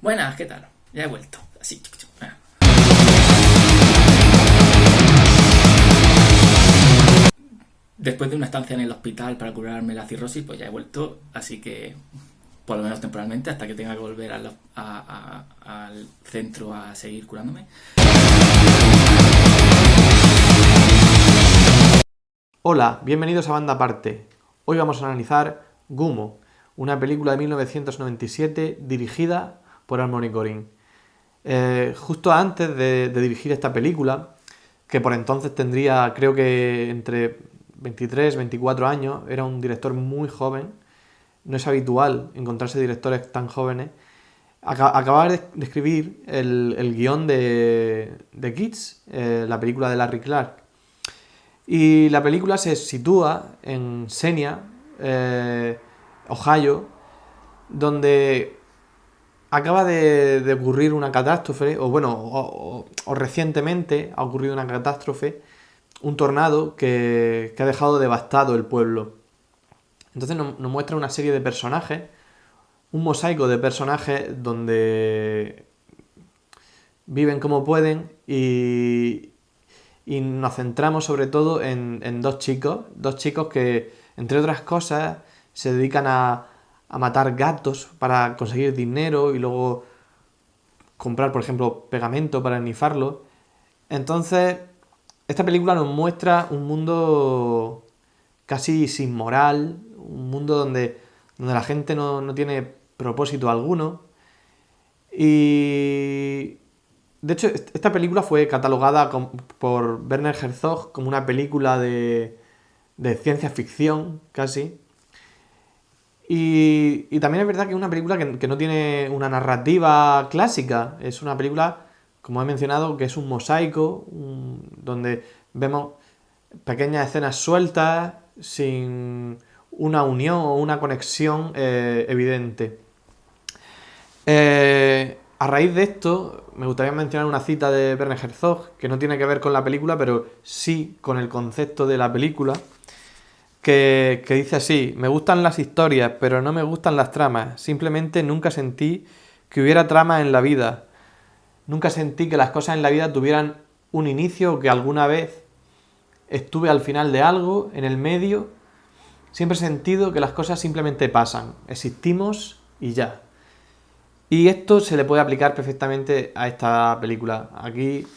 Buenas, ¿qué tal? Ya he vuelto. Así. Después de una estancia en el hospital para curarme la cirrosis, pues ya he vuelto. Así que, por lo menos temporalmente, hasta que tenga que volver al centro a seguir curándome. Hola, bienvenidos a Banda Aparte. Hoy vamos a analizar Gummo, una película de 1997 dirigida por Harmony Korine. Justo antes de dirigir esta película, que por entonces tendría creo que entre 23 y 24 años, era un director muy joven, no es habitual encontrarse directores tan jóvenes, acababa de escribir el guión de Kids, la película de Larry Clark. Y la película se sitúa en Xenia, Ohio, donde acaba de ocurrir una catástrofe, o recientemente ha ocurrido una catástrofe, un tornado que ha dejado devastado el pueblo. Entonces nos muestra una serie de personajes, un mosaico de personajes donde viven como pueden y nos centramos sobre todo en dos chicos que, entre otras cosas, se dedican a matar gatos para conseguir dinero y luego comprar, por ejemplo, pegamento para ennifarlo. Entonces, esta película nos muestra un mundo casi sin moral, un mundo donde la gente no tiene propósito alguno. Y de hecho, esta película fue catalogada por Werner Herzog como una película de ciencia ficción, casi. Y también es verdad que es una película que no tiene una narrativa clásica. Es una película, como he mencionado, que es un mosaico, donde vemos pequeñas escenas sueltas, sin una unión o una conexión evidente. A raíz de esto, me gustaría mencionar una cita de Werner Herzog, que no tiene que ver con la película, pero sí con el concepto de la película, que dice así: me gustan las historias, pero no me gustan las tramas. Simplemente nunca sentí que hubiera trama en la vida. Nunca sentí que las cosas en la vida tuvieran un inicio o que alguna vez estuve al final de algo, en el medio. Siempre he sentido que las cosas simplemente pasan. Existimos y ya. Y esto se le puede aplicar perfectamente a esta película. Aquí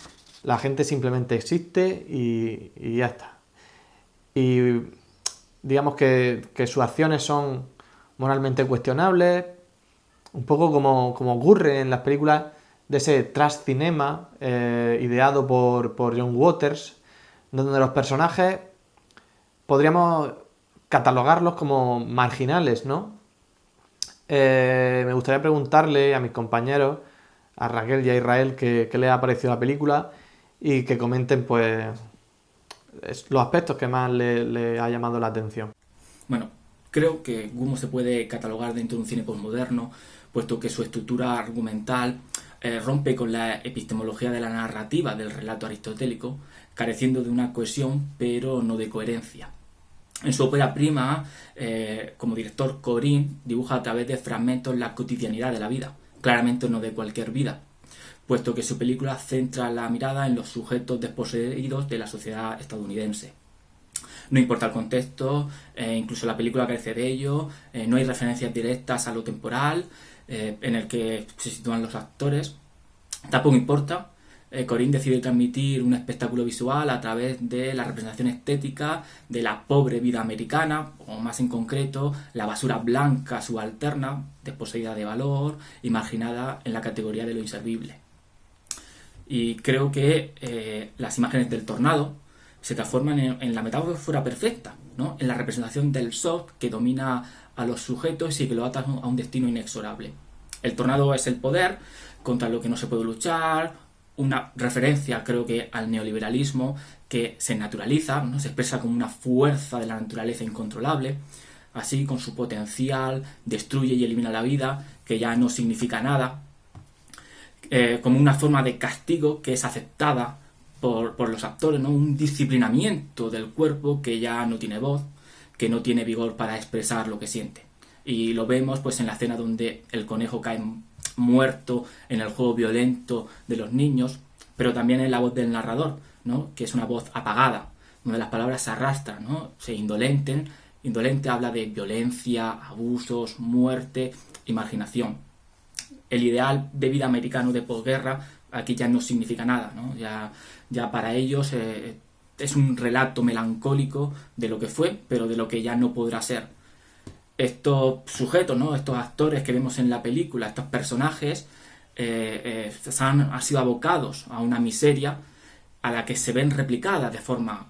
la gente simplemente existe y ya está. Y digamos que sus acciones son moralmente cuestionables, un poco como ocurre en las películas de ese trash cinema ideado por John Waters, donde los personajes podríamos catalogarlos como marginales, ¿no? Me gustaría preguntarle a mis compañeros, a Raquel y a Israel, qué les ha parecido la película y que comenten pues los aspectos que más le ha llamado la atención. Bueno, creo que Gummo se puede catalogar dentro de un cine postmoderno, puesto que su estructura argumental rompe con la epistemología de la narrativa del relato aristotélico, careciendo de una cohesión, pero no de coherencia. En su ópera prima, como director, Korine dibuja a través de fragmentos la cotidianidad de la vida, claramente no de cualquier vida, puesto que su película centra la mirada en los sujetos desposeídos de la sociedad estadounidense. No importa el contexto, incluso la película carece de ello, no hay referencias directas a lo temporal en el que se sitúan los actores. Tampoco importa. Korine decide transmitir un espectáculo visual a través de la representación estética de la pobre vida americana, o más en concreto, la basura blanca subalterna, desposeída de valor y marginada en la categoría de lo inservible. Y creo que las imágenes del tornado se transforman en la metáfora perfecta, ¿no? En la representación del soft que domina a los sujetos y que lo ata a un destino inexorable. El tornado es el poder contra lo que no se puede luchar, una referencia, creo que, al neoliberalismo que se naturaliza, ¿no? Se expresa como una fuerza de la naturaleza incontrolable, así con su potencial, destruye y elimina la vida, que ya no significa nada, como una forma de castigo que es aceptada por los actores, ¿no? Un disciplinamiento del cuerpo que ya no tiene voz, que no tiene vigor para expresar lo que siente. Y lo vemos pues en la escena donde el conejo cae muerto en el juego violento de los niños, pero también en la voz del narrador, ¿no? Que es una voz apagada, donde las palabras se arrastran, ¿no? Se indolenten. Indolente habla de violencia, abusos, muerte y marginación. El ideal de vida americano de posguerra aquí ya no significa nada, ¿no? Ya para ellos es un relato melancólico de lo que fue, pero de lo que ya no podrá ser. Estos sujetos, ¿no? Estos actores que vemos en la película, estos personajes, han sido abocados a una miseria a la que se ven replicadas de forma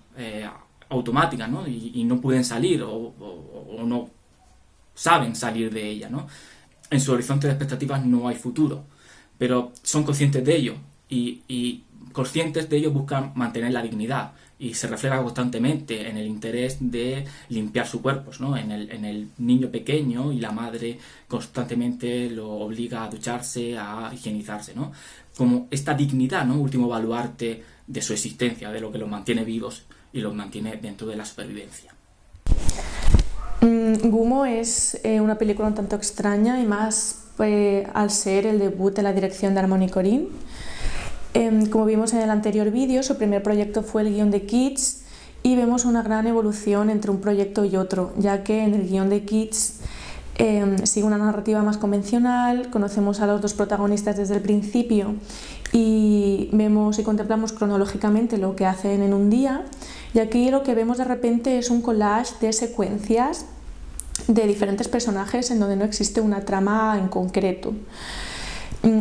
automática, ¿no? Y no pueden salir o no saben salir de ella, ¿no? En su horizonte de expectativas no hay futuro, pero son conscientes de ello y conscientes de ello buscan mantener la dignidad y se refleja constantemente en el interés de limpiar sus cuerpos, ¿no? En el niño pequeño, y la madre constantemente lo obliga a ducharse, a higienizarse, ¿no? Como esta dignidad, ¿no? Último baluarte de su existencia, de lo que los mantiene vivos y los mantiene dentro de la supervivencia. Gumo es una película un tanto extraña, y más al ser el debut de la dirección de Harmony Korine. Como vimos en el anterior vídeo, su primer proyecto fue el guión de Kids, y vemos una gran evolución entre un proyecto y otro, ya que en el guión de Kids sigue una narrativa más convencional, conocemos a los dos protagonistas desde el principio y vemos y contemplamos cronológicamente lo que hacen en un día, y aquí lo que vemos de repente es un collage de secuencias de diferentes personajes en donde no existe una trama en concreto.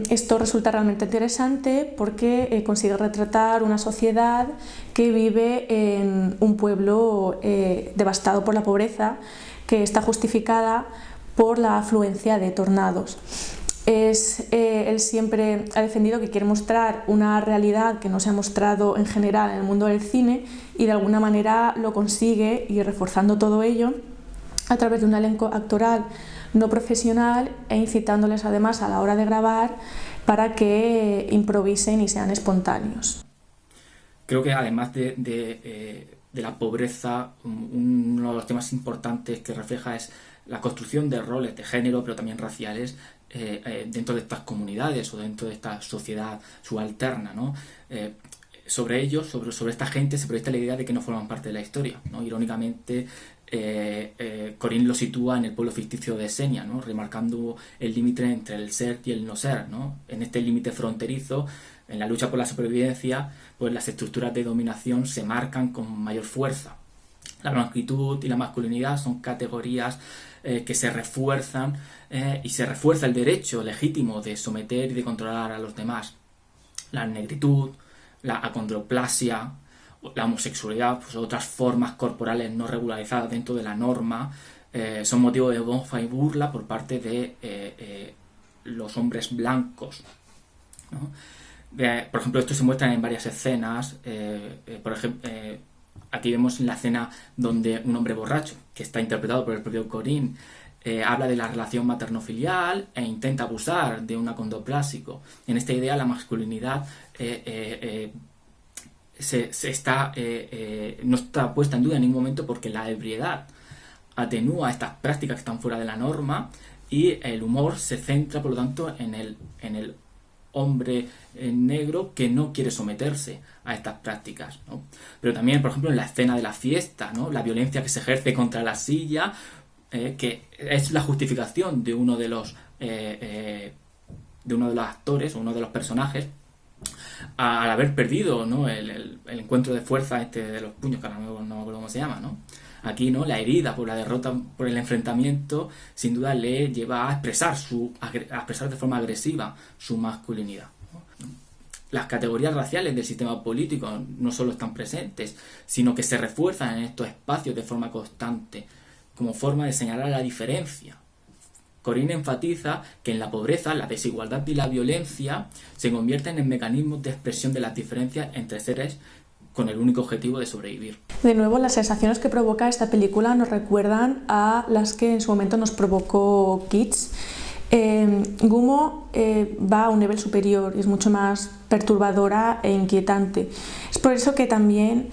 Esto resulta realmente interesante porque consigue retratar una sociedad que vive en un pueblo devastado por la pobreza, que está justificada por la afluencia de tornados. Él siempre ha defendido que quiere mostrar una realidad que no se ha mostrado en general en el mundo del cine, y de alguna manera lo consigue, y reforzando todo ello a través de un elenco actoral no profesional, e incitándoles además a la hora de grabar para que improvisen y sean espontáneos. Creo que además de la pobreza, uno de los temas importantes que refleja es la construcción de roles de género, pero también raciales, dentro de estas comunidades o dentro de esta sociedad subalterna, ¿no? Sobre ellos, sobre esta gente, se proyecta la idea de que no forman parte de la historia, ¿no? Irónicamente, Korine lo sitúa en el pueblo ficticio de Senia, ¿no? Remarcando el límite entre el ser y el no ser, ¿no? En este límite fronterizo, en la lucha por la supervivencia, pues las estructuras de dominación se marcan con mayor fuerza. La blanquitud y la masculinidad son categorías que se refuerzan, y se refuerza el derecho legítimo de someter y de controlar a los demás. La negritud, la acondroplasia, la homosexualidad, pues otras formas corporales no regularizadas dentro de la norma, son motivo de mofa y burla por parte de los hombres blancos, ¿no? Por ejemplo, esto se muestra en varias escenas. Por ejemplo, aquí vemos la escena donde un hombre borracho, que está interpretado por el propio Korine, habla de la relación materno-filial e intenta abusar de un acondroplásico. En esta idea la masculinidad no está puesta en duda en ningún momento, porque la ebriedad atenúa estas prácticas que están fuera de la norma, y el humor se centra, por lo tanto, en el hombre negro que no quiere someterse a estas prácticas, ¿no? Pero también, por ejemplo, en la escena de la fiesta, ¿no? La violencia que se ejerce contra la silla, que es la justificación de uno de los actores, uno de los personajes, al haber perdido, ¿no? el encuentro de fuerza de los puños, que ahora no me acuerdo cómo se llama, ¿no? Aquí, ¿no? La herida por la derrota, por el enfrentamiento, sin duda le lleva a expresar de forma agresiva su masculinidad, ¿no? Las categorías raciales del sistema político no solo están presentes, sino que se refuerzan en estos espacios de forma constante, como forma de señalar la diferencia. Korine enfatiza que en la pobreza, la desigualdad y la violencia se convierten en mecanismos de expresión de las diferencias entre seres con el único objetivo de sobrevivir. De nuevo, las sensaciones que provoca esta película nos recuerdan a las que en su momento nos provocó Kids. Gumo va a un nivel superior y es mucho más perturbadora e inquietante. Es por eso que también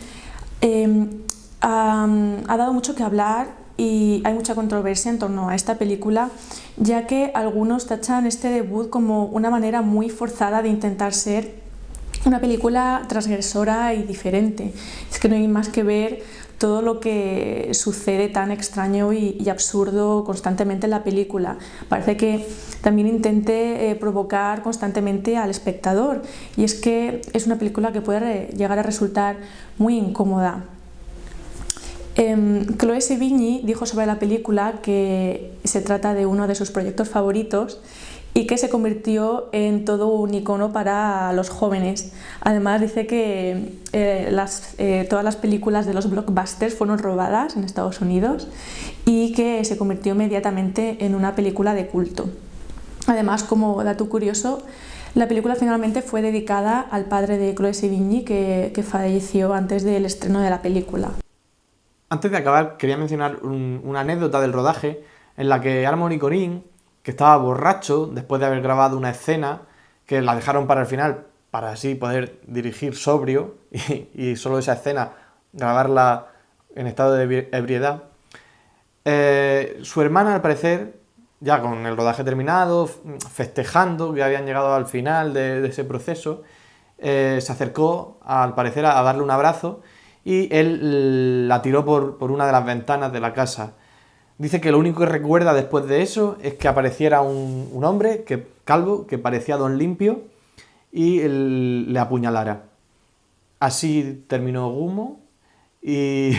ha dado mucho que hablar y hay mucha controversia en torno a esta película, ya que algunos tachan este debut como una manera muy forzada de intentar ser una película transgresora y diferente. Es que no hay más que ver todo lo que sucede tan extraño y absurdo constantemente en la película. Parece que también intente provocar constantemente al espectador, y es que es una película que puede llegar a resultar muy incómoda. Chloë Sevigny dijo sobre la película que se trata de uno de sus proyectos favoritos y que se convirtió en todo un icono para los jóvenes. Además dice que todas las películas de los blockbusters fueron robadas en Estados Unidos y que se convirtió inmediatamente en una película de culto. Además, como dato curioso, la película finalmente fue dedicada al padre de Chloë Sevigny, que falleció antes del estreno de la película. Antes de acabar, quería mencionar una anécdota del rodaje en la que Harmony Korine, que estaba borracho después de haber grabado una escena que la dejaron para el final para así poder dirigir sobrio y solo esa escena grabarla en estado de ebriedad. Su hermana, al parecer, ya con el rodaje terminado, festejando que habían llegado al final de ese proceso, se acercó, al parecer, a darle un abrazo y él la tiró por una de las ventanas de la casa. Dice que lo único que recuerda después de eso es que apareciera un hombre calvo, que parecía Don Limpio, y le apuñalara. Así terminó Gummo y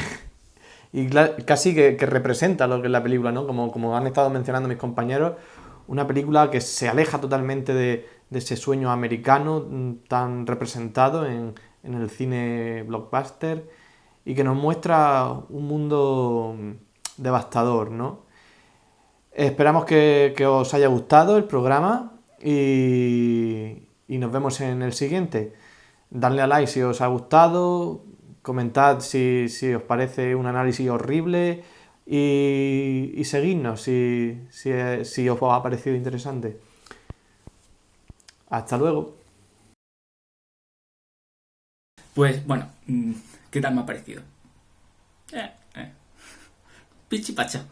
casi que representa lo que es la película, ¿no? Como han estado mencionando mis compañeros, una película que se aleja totalmente de ese sueño americano tan representado en el cine blockbuster y que nos muestra un mundo devastador, ¿no? Esperamos que os haya gustado el programa y nos vemos en el siguiente. Dadle a like si os ha gustado, comentad si os parece un análisis horrible y seguidnos si os ha parecido interesante. Hasta luego. Pues bueno, ¿qué tal me ha parecido? Pichipacha.